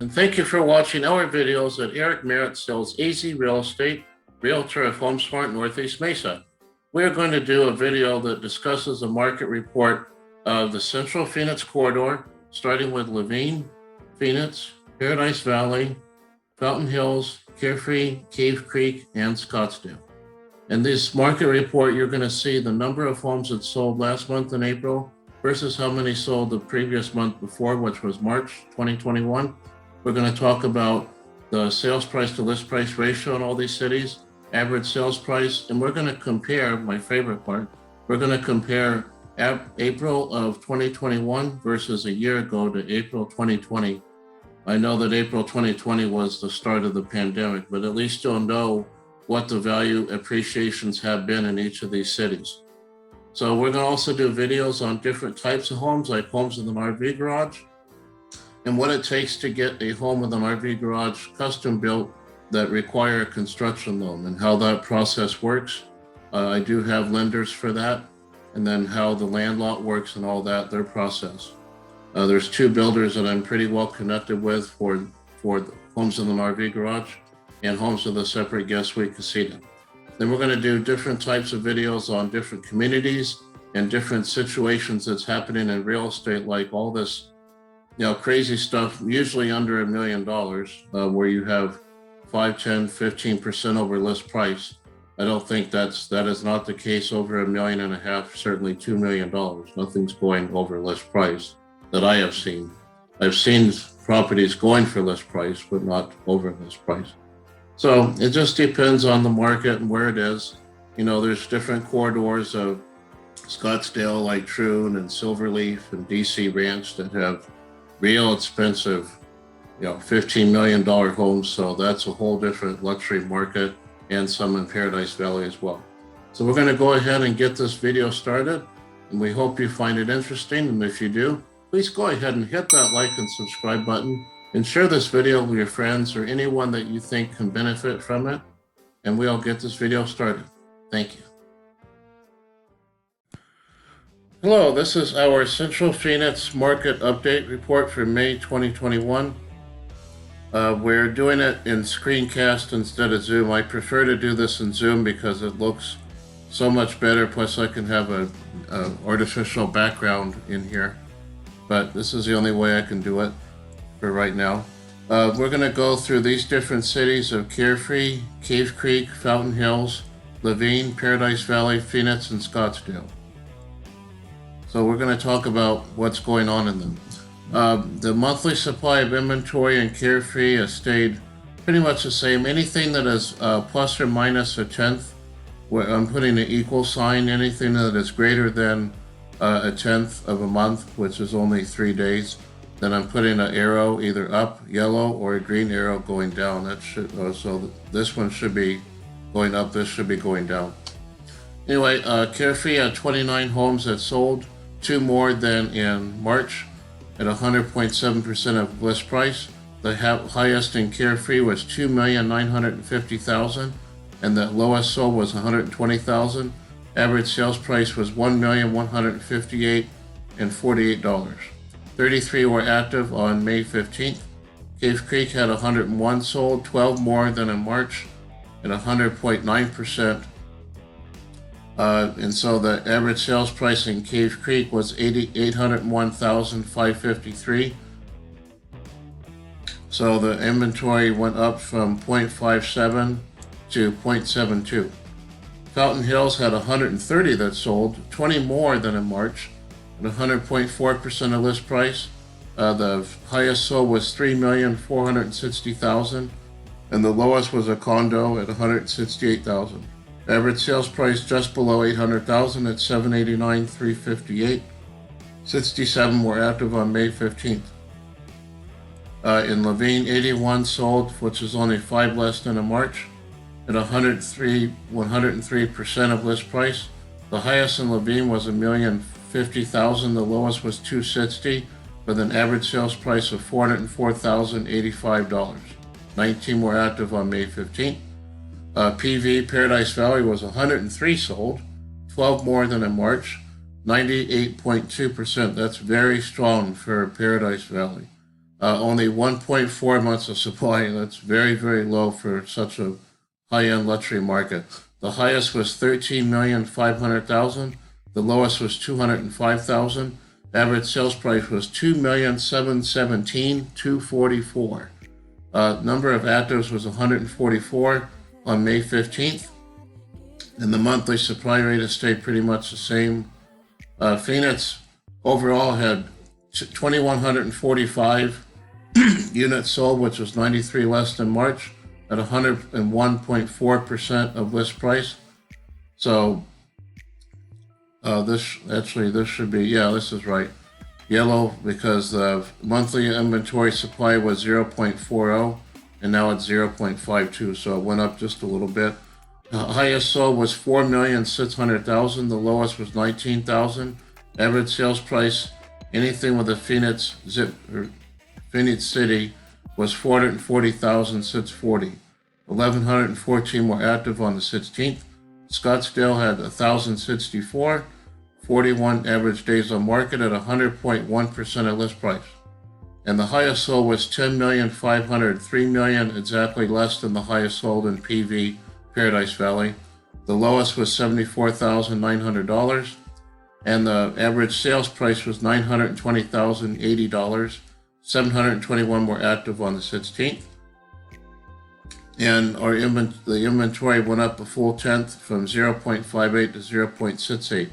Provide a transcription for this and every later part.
And thank you for watching our videos that Eric Merritt sells Easy Real Estate, Realtor of HomeSmart Northeast Mesa. We are going to do a video that discusses a market report of the Central Phoenix corridor, starting with Laveen, Phoenix, Paradise Valley, Fountain Hills, Carefree, Cave Creek, and Scottsdale. In this market report, you're going to see the number of homes that sold last month in April versus how many sold the previous month before, which was March 2021. We're going to talk about the sales price to list price ratio in all these cities, average sales price, and we're going to compare, my favorite part, we're going to compare April of 2021 versus a year ago to April 2020. I know that April 2020 was the start of the pandemic, but at least you'll know what the value appreciations have been in each of these cities. So we're going to also do videos on different types of homes, like homes with an RV garage, and what it takes to get a home with an RV garage custom built that require a construction loan and how that process works. I do have lenders for that, and then how the land lot works and all that, their process. There's two builders that I'm pretty well connected with for homes in an RV garage and homes with a separate guest suite casita. Then we're going to do different types of videos on different communities and different situations that's happening in real estate, like all this, crazy stuff, usually under $1 million, where you have 5, 10, 15% over list price. I don't think that is not the case over $1.5 million, certainly $2 million. Nothing's going over list price that I have seen. I've seen properties going for list price, but not over list price. So it just depends on the market and where it is. There's different corridors of Scottsdale, like Troon and Silverleaf and DC Ranch that have real expensive, $15 million homes. So that's a whole different luxury market, and some in Paradise Valley as well. So we're going to go ahead and get this video started, and we hope you find it interesting. And if you do, please go ahead and hit that like and subscribe button and share this video with your friends or anyone that you think can benefit from it. And we'll get this video started. Thank you. Hello, this is our Central Phoenix Market Update Report for May 2021. We're doing it in screencast instead of Zoom. I prefer to do this in Zoom because it looks so much better. Plus I can have a artificial background in here, but this is the only way I can do it for right now. We're going to go through these different cities of Carefree, Cave Creek, Fountain Hills, Laveen, Paradise Valley, Phoenix, and Scottsdale. So we're going to talk about what's going on in them. The monthly supply of inventory in Carefree has stayed pretty much the same. Anything that is plus or minus a tenth, where I'm putting an equal sign. Anything that is greater than a tenth of a month, which is only 3 days, then I'm putting an arrow either up, yellow, or a green arrow going down. That should so this one should be going up. This should be going down. Anyway, Carefree had 29 homes that sold, 2 more than in March, at 100.7% of list price. The highest in Carefree was $2,950,000, and the lowest sold was $120,000. Average sales price was $1,158,048. 33 were active on May 15th. Cave Creek had 101 sold, 12 more than in March, at 100.9%. And so the average sales price in Cave Creek was $801,553. So the inventory went up from 0.57 to 0.72. Fountain Hills had 130 that sold, 20 more than in March, at 100.4% of list price. The highest sold was $3,460,000, and the lowest was a condo at $168,000. Average sales price just below $800,000 at $789,358. 67 were active on May 15th. In Laveen, 81 sold, which is only 5 less than in March, at 103% of list price. The highest in Laveen was $1,050,000. The lowest was $260,000, with an average sales price of $404,085. 19 were active on May 15th. PV Paradise Valley was 103 sold, 12 more than in March, 98.2%. That's very strong for Paradise Valley. only 1.4 months of supply. That's very, very low for such a high-end luxury market. The highest was 13,500,000. The lowest was 205,000. Average sales price was 2,717,244. Number of actives was 144 on May 15th. And the monthly supply rate has stayed pretty much the same. Phoenix overall had 2,145 units sold, which was 93 less than March, at 101.4% of list price. So this should be, yeah, this is right. Yellow, because the monthly inventory supply was 0.40 and now it's 0.52, so it went up just a little bit. The highest sold was 4,600,000. The lowest was 19,000. Average sales price, anything with a Phoenix City, was 440,640. 1,114 were active on the 16th. Scottsdale had 1,064. 41 average days on market at 100.1% of list price. And the highest sold was 10,500,000, 3 million exactly less than the highest sold in PV Paradise Valley. The lowest was $74,900, and the average sales price was $920,080. 721 were active on the 16th. And the inventory went up a full tenth from 0.58 to 0.68.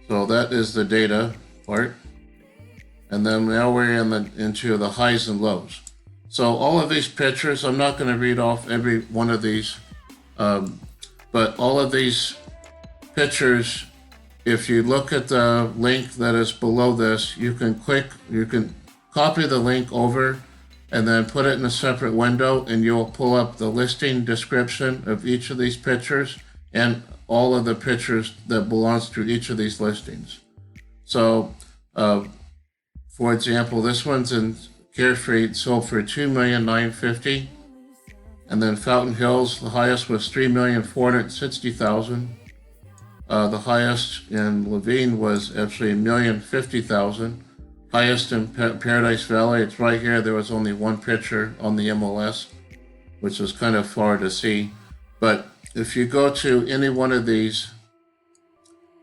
So that is the data part. And then now we're into the highs and lows. So all of these pictures, I'm not going to read off every one of these, but all of these pictures, if you look at the link that is below this, you can copy the link over and then put it in a separate window, and you'll pull up the listing description of each of these pictures and all of the pictures that belongs to each of these listings. So, for example, this one's in Carefree, sold for $2,950,000, and then Fountain Hills, the highest was $3,460,000. The highest in Laveen was actually $1,050,000. Highest in Paradise Valley, it's right here. There was only one picture on the MLS, which was kind of far to see. But if you go to any one of these,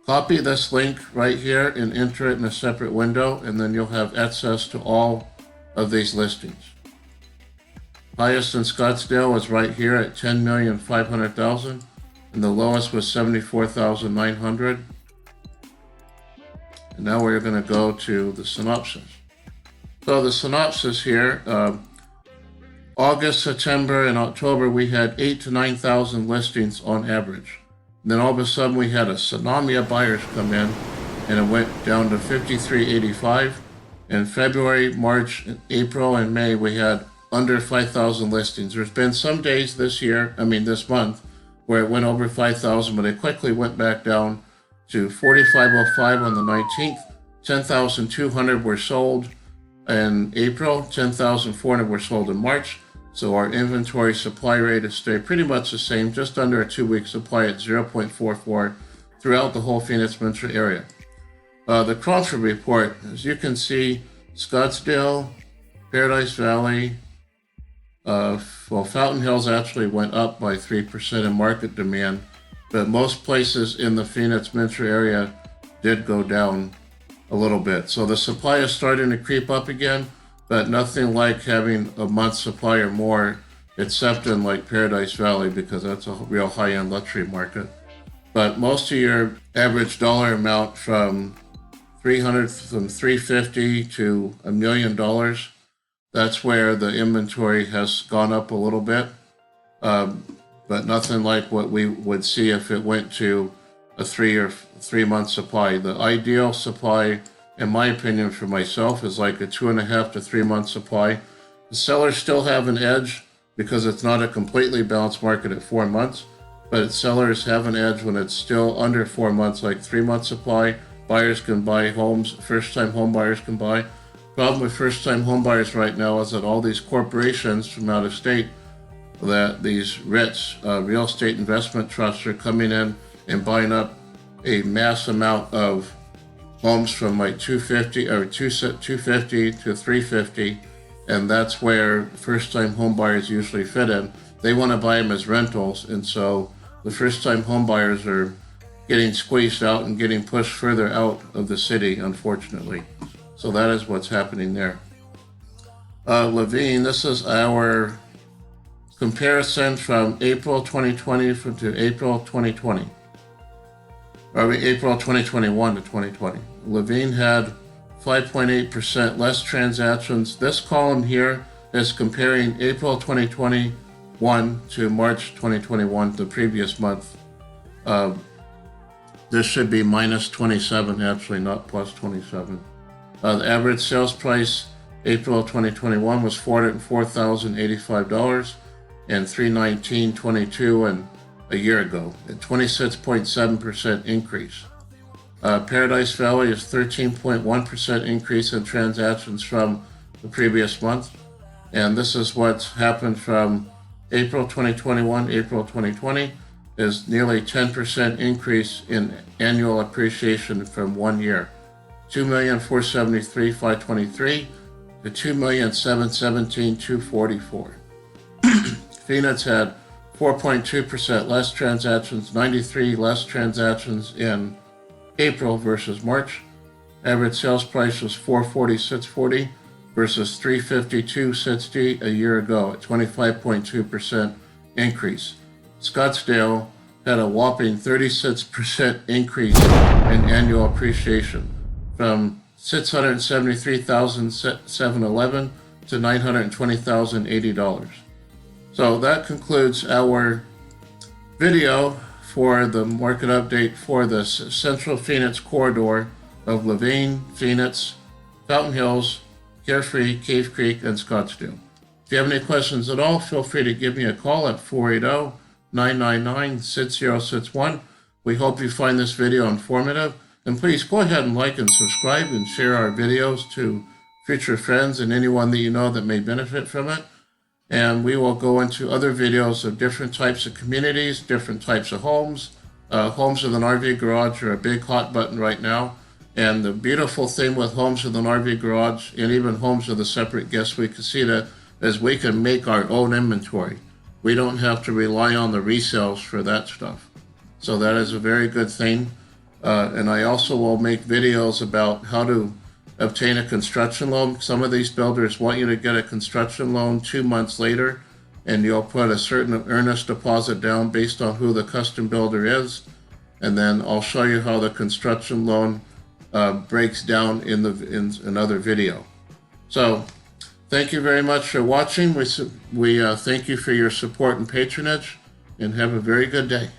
copy this link right here and enter it in a separate window, and then you'll have access to all of these listings. Highest in Scottsdale was right here at $10,500,000, and the lowest was $74,900. And now we're going to go to the synopsis. So the synopsis here, August, September, and October, we had 8,000 to 9,000 listings on average. And then all of a sudden we had a tsunami of buyers come in, and it went down to 5,385. In February, March, April, and May, we had under 5,000 listings. There's been some days this month, where it went over 5,000, but it quickly went back down to 4,505 on the 19th. 10,200 were sold in April. 10,400 were sold in March. So our inventory supply rate has stayed pretty much the same, just under a 2-week supply at 0.44 throughout the whole Phoenix metro area. The Carefree report, as you can see, Scottsdale, Paradise Valley, Fountain Hills actually went up by 3% in market demand, but most places in the Phoenix metro area did go down a little bit. So the supply is starting to creep up again, but nothing like having a month's supply or more, except in like Paradise Valley, because that's a real high-end luxury market. But most of your average dollar amount from $350 to $1 million, that's where the inventory has gone up a little bit. But nothing like what we would see if it went to a 3 month supply. The ideal supply, in my opinion, for myself, is like a 2.5 to 3 month supply. The sellers still have an edge because it's not a completely balanced market at 4 months, but sellers have an edge when it's still under 4 months, like 3 month supply. Buyers can buy homes, first-time home buyers can buy. Problem with first-time home buyers right now is that all these corporations from out of state, that these rich real estate investment trusts are coming in and buying up a mass amount of homes from like 250 or 250 to 350, and that's where first-time home buyers usually fit in. They want to buy them as rentals, and so the first-time home buyers are getting squeezed out and getting pushed further out of the city, unfortunately. So that is what's happening there. Laveen, this is our comparison from April 2020 to April 2020. Or April 2021 to 2020. Laveen had 5.8% less transactions. This column here is comparing April 2021 to March 2021, the previous month. This should be minus 27, actually, not plus 27. The average sales price April 2021 was $404,085 and $319.22 and a year ago, a 26.7% increase. Paradise Valley is 13.1% increase in transactions from the previous month. And this is what's happened from April 2021, April 2020, is nearly 10% increase in annual appreciation from 1 year. 2,473,523 to 2,717,244. Phoenix had 4.2% less transactions, 93 less transactions in April versus March. Average sales price was $446.40 versus $352.60 a year ago, a 25.2% increase. Scottsdale had a whopping 36% increase in annual appreciation from $673,711 to $920,080. So that concludes our video for the market update for the Central Phoenix corridor of Laveen, Phoenix, Fountain Hills, Carefree, Cave Creek, and Scottsdale. If you have any questions at all, feel free to give me a call at 480-999-6061. We hope you find this video informative. And please go ahead and like and subscribe and share our videos to future friends and anyone that you know that may benefit from it. And we will go into other videos of different types of communities, different types of homes. Homes with an RV garage are a big hot button right now. And the beautiful thing with homes with an RV garage and even homes with a separate guest suite casita is we can make our own inventory. We don't have to rely on the resales for that stuff. So that is a very good thing. And I also will make videos about how to obtain a construction loan. Some of these builders want you to get a construction loan 2 months later, and you'll put a certain earnest deposit down based on who the custom builder is. And then I'll show you how the construction loan breaks down in another video. So thank you very much for watching. We thank you for your support and patronage, and have a very good day.